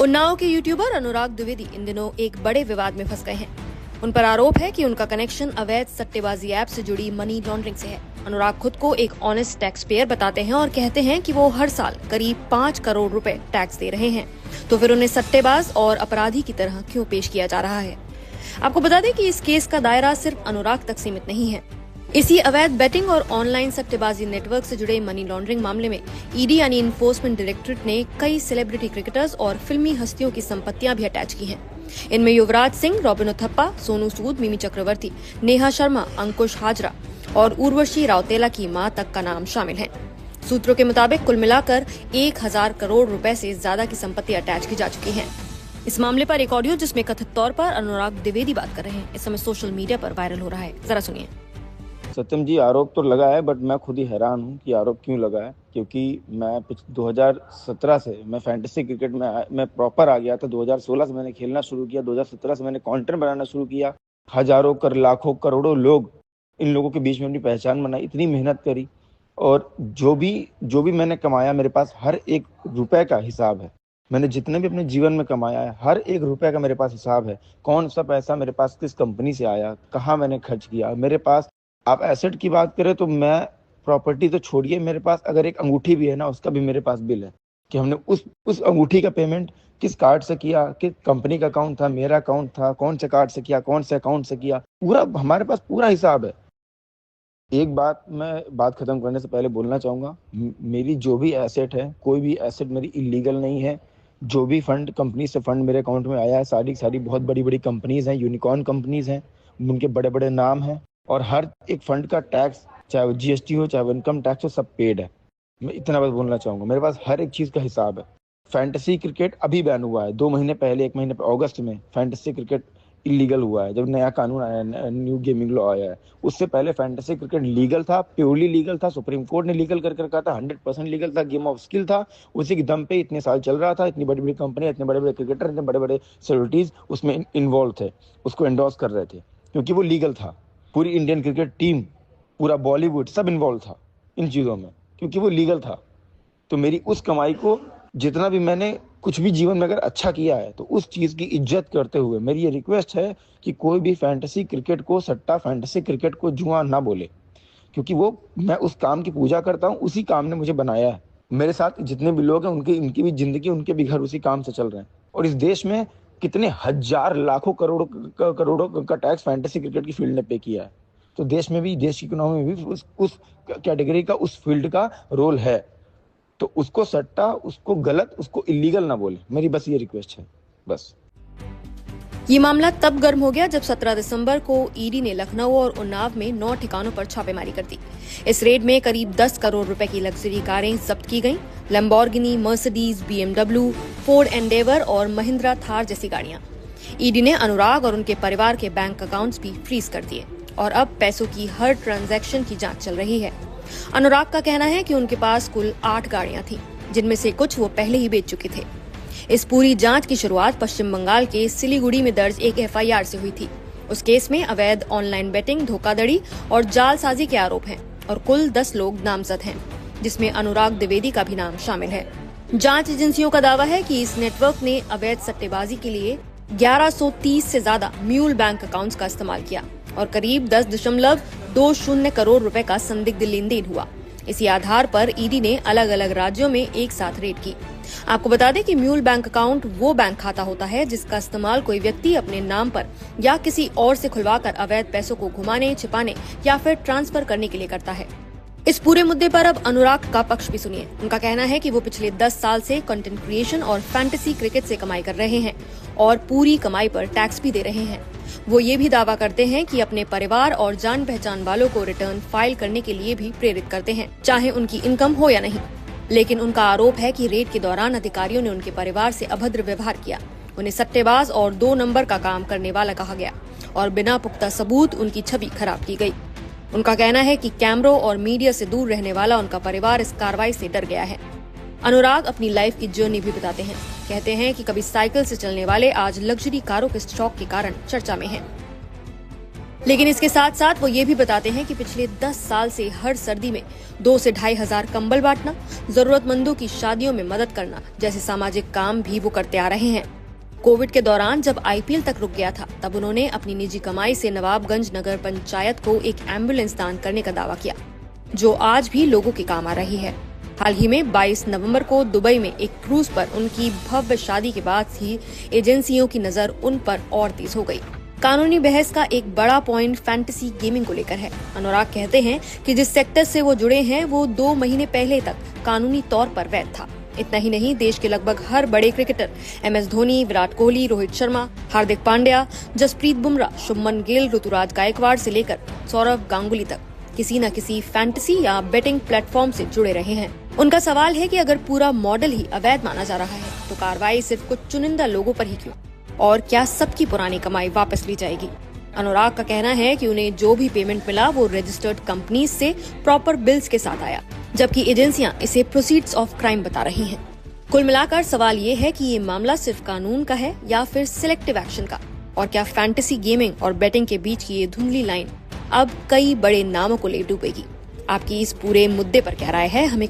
उन्नाव के यूट्यूबर अनुराग द्विवेदी इन दिनों एक बड़े विवाद में फंस गए हैं। उन पर आरोप है कि उनका कनेक्शन अवैध सट्टेबाजी ऐप से जुड़ी मनी लॉन्ड्रिंग से है। अनुराग खुद को एक ऑनेस्ट टैक्स पेयर बताते हैं और कहते हैं कि वो हर साल करीब 5 करोड़ रुपए टैक्स दे रहे हैं, तो फिर उन्हें सट्टेबाज और अपराधी की तरह क्यों पेश किया जा रहा है। आपको बता दें कि इस केस का दायरा सिर्फ अनुराग तक सीमित नहीं है। इसी अवैध बेटिंग और ऑनलाइन सट्टेबाजी नेटवर्क से जुड़े मनी लॉन्ड्रिंग मामले में ईडी यानी इन्फोर्समेंट डायरेक्टरेट ने कई सेलिब्रिटी क्रिकेटर्स और फिल्मी हस्तियों की संपत्तियां भी अटैच की हैं। इनमें युवराज सिंह, रॉबिन उथप्पा, सोनू सूद, मिमी चक्रवर्ती, नेहा शर्मा, अंकुश हाजरा और उर्वशी राउतेला की मां तक का नाम शामिल है। सूत्रों के मुताबिक कुल मिलाकर 1000 करोड़ रुपए से ज्यादा की संपत्ति अटैच की जा चुकी है। इस मामले पर एक ऑडियो जिसमें कथित तौर पर अनुराग द्विवेदी बात कर रहे हैं, इस समय सोशल मीडिया पर वायरल हो रहा है। जरा सुनिए। सत्यम जी, आरोप तो लगा है, बट मैं खुद ही हैरान हूँ कि आरोप क्यों लगा है। क्योंकि मैं 2017 से मैं फैंटेसी क्रिकेट में मैं प्रॉपर आ गया था। 2016 से मैंने खेलना शुरू किया, 2017 से मैंने कंटेंट बनाना शुरू किया। हजारों लाखों करोड़ों लोग, इन लोगों के बीच में अपनी पहचान बनाई, इतनी मेहनत करी, और जो भी मैंने कमाया, मेरे पास हर एक रुपए का हिसाब है। मैंने जितने भी अपने जीवन में कमाया है, हर एक रुपए का मेरे पास हिसाब है। कौन सा पैसा मेरे पास किस कंपनी से आया, कहाँ मैंने खर्च किया। मेरे पास आप एसेट की बात करें तो मैं प्रॉपर्टी तो छोड़िए, मेरे पास अगर एक अंगूठी भी है ना, उसका भी मेरे पास बिल है कि हमने उस अंगूठी का पेमेंट किस कार्ड से किया, किस कंपनी का अकाउंट था, मेरा अकाउंट था, कौन से कार्ड से किया, कौन से अकाउंट से किया, पूरा हमारे पास पूरा हिसाब है। एक बात मैं बात खत्म करने से पहले बोलना चाहूंगा, मेरी जो भी एसेट है, कोई भी एसेट मेरी इलीगल नहीं है। जो भी फंड कंपनी से फंड मेरे अकाउंट में आया है, सारी बहुत बड़ी बड़ी कंपनीज हैं, यूनिकॉर्न कंपनीज हैं, उनके बड़े बड़े नाम हैं, और हर एक फंड का टैक्स, चाहे वो जीएसटी हो, चाहे वो इनकम टैक्स हो, सब पेड है। मैं इतना बस बोलना चाहूंगा, मेरे पास हर एक चीज का हिसाब है। फैंटेसी क्रिकेट अभी बैन हुआ है, 2 महीने पहले, 1 महीने पहले अगस्त में फैंटेसी क्रिकेट इलीगल हुआ है, जब नया कानून आया, न्यू गेमिंग लॉ आया है। उससे पहले फैंटेसी क्रिकेट लीगल था, प्योरली लीगल था, सुप्रीम कोर्ट ने लीगल करके रखा था, 100% लीगल था, गेम ऑफ स्किल था। उसी के दम पे इतने साल चल रहा था, इतनी बड़ी बड़ी कंपनी, इतने बड़े बड़े क्रिकेटर, इतने बड़े बड़े सेलिब्रिटीज उसमें इन्वॉल्व थे, उसको एंडोर्स कर रहे थे, क्योंकि वो लीगल था। पूरी इंडियन क्रिकेट टीम, पूरा बॉलीवुड सब इन्वॉल्व था इन चीज़ों में, क्योंकि वो लीगल था। तो मेरी उस कमाई को, जितना भी मैंने कुछ भी जीवन में अगर अच्छा किया है, तो उस चीज़ की इज्जत करते हुए मेरी ये रिक्वेस्ट है कि कोई भी फैंटेसी क्रिकेट को सट्टा, फैंटेसी क्रिकेट को जुआ ना बोले, क्योंकि वो, मैं उस काम की पूजा करता हूँ, उसी काम ने मुझे बनाया है। मेरे साथ जितने भी लोग हैं, उनकी भी जिंदगी, उनके भी घर उसी काम से चल रहे हैं। और इस देश में कितने हजार लाखों करोड़ों का टैक्स फैंटेसी क्रिकेट की फील्ड ने पे किया है। तो देश में भी, देश की इकोनॉमी में भी उस कैटेगरी का, उस फील्ड का रोल है। तो उसको सट्टा, उसको गलत, उसको इलीगल ना बोले, मेरी बस ये रिक्वेस्ट है, बस। ये मामला तब गर्म हो गया जब 17 दिसंबर को ईडी ने लखनऊ और उन्नाव में 9 ठिकानों पर छापेमारी कर दी। इस रेड में करीब 10 करोड़ रुपए की लग्जरी कारें जब्त की गईं। Lamborghini, Mercedes, BMW, Ford Endeavour और महिंद्रा थार जैसी गाड़ियां। ईडी ने अनुराग और उनके परिवार के बैंक अकाउंट्स भी फ्रीज कर दिए और अब पैसों की हर ट्रांजैक्शन की जांच चल रही है। अनुराग का कहना है कि उनके पास कुल 8 गाड़ियां थी, जिनमें से कुछ वो पहले ही बेच चुके थे। इस पूरी जांच की शुरुआत पश्चिम बंगाल के सिलीगुड़ी में दर्ज एक एफआईआर से हुई थी। उस केस में अवैध ऑनलाइन बेटिंग, धोखाधड़ी और जालसाजी के आरोप हैं और कुल 10 लोग नामजद हैं, जिसमें अनुराग द्विवेदी का भी नाम शामिल है। जांच एजेंसियों का दावा है कि इस नेटवर्क ने अवैध सट्टेबाजी के लिए 1130 से ज्यादा म्यूल बैंक अकाउंट्स का इस्तेमाल किया और करीब 10.20 करोड़ रुपए का संदिग्ध लेन देन हुआ। इसी आधार पर ईडी ने अलग अलग राज्यों में एक साथ रेड की। आपको बता दें कि म्यूल बैंक अकाउंट वो बैंक खाता होता है जिसका इस्तेमाल कोई व्यक्ति अपने नाम पर या किसी और से खुलवाकर अवैध पैसों को घुमाने, छिपाने या फिर ट्रांसफर करने के लिए करता है। इस पूरे मुद्दे पर अब अनुराग का पक्ष भी सुनिए। उनका कहना है कि वो पिछले 10 साल से कंटेंट क्रिएशन और फैंटेसी क्रिकेट से कमाई कर रहे हैं और पूरी कमाई पर टैक्स भी दे रहे हैं। वो ये भी दावा करते हैं कि अपने परिवार और जान पहचान वालों को रिटर्न फाइल करने के लिए भी प्रेरित करते हैं, चाहे उनकी इनकम हो या नहीं। लेकिन उनका आरोप है कि रेड के दौरान अधिकारियों ने उनके परिवार से अभद्र व्यवहार किया, उन्हें सट्टेबाज और 2 नंबर का काम करने वाला कहा गया और बिना पुख्ता सबूत उनकी छवि खराब की गई। उनका कहना है कि कैमरों और मीडिया से दूर रहने वाला उनका परिवार इस कार्रवाई से डर गया है। अनुराग अपनी लाइफ की जर्नी भी बताते हैं। कहते हैं कि कभी साइकिल से चलने वाले आज लग्जरी कारों के शौक के कारण चर्चा में हैं। लेकिन इसके साथ साथ वो ये भी बताते हैं कि पिछले 10 साल से हर सर्दी में 2 से 2,500 कंबल बांटना, जरूरतमंदों की शादियों में मदद करना जैसे सामाजिक काम भी वो करते आ रहे हैं। कोविड के दौरान जब आईपीएल तक रुक गया था, तब उन्होंने अपनी निजी कमाई से नवाबगंज नगर पंचायत को एक एम्बुलेंस दान करने का दावा किया, जो आज भी लोगों के काम आ रही है। हाल ही में 22 नवंबर को दुबई में एक क्रूज पर उनकी भव्य शादी के बाद ही एजेंसियों की नजर उन पर और तेज हो गई। कानूनी बहस का एक बड़ा पॉइंट फैंटेसी गेमिंग को लेकर है। अनुराग कहते हैं कि जिस सेक्टर से वो जुड़े हैं वो 2 महीने पहले तक कानूनी तौर पर वैध था। इतना ही नहीं, देश के लगभग हर बड़े क्रिकेटर MS धोनी, विराट कोहली, रोहित शर्मा, हार्दिक पांड्या, जसप्रीत बुमराह, शुभमन गिल, ऋतुराज गायकवाड़ से लेकर सौरव गांगुली तक किसी न किसी फैंटेसी या बेटिंग प्लेटफॉर्म से जुड़े रहे हैं। उनका सवाल है कि अगर पूरा मॉडल ही अवैध माना जा रहा है तो कार्रवाई सिर्फ कुछ चुनिंदा लोगों पर ही क्यों, और क्या सबकी पुरानी कमाई वापस ली जाएगी? अनुराग का कहना है कि उन्हें जो भी पेमेंट मिला वो रजिस्टर्ड कंपनी से प्रॉपर बिल्स के साथ आया, जबकि एजेंसियां इसे प्रोसीड्स ऑफ क्राइम बता रही हैं। कुल मिलाकर सवाल ये है कि ये मामला सिर्फ कानून का है या फिर सिलेक्टिव एक्शन का, और क्या फैंटेसी गेमिंग और बेटिंग के बीच की ये धुंधली लाइन अब कई बड़े नामों को ले डूबेगी? आपकी इस पूरे मुद्दे पर क्या राय है, हमें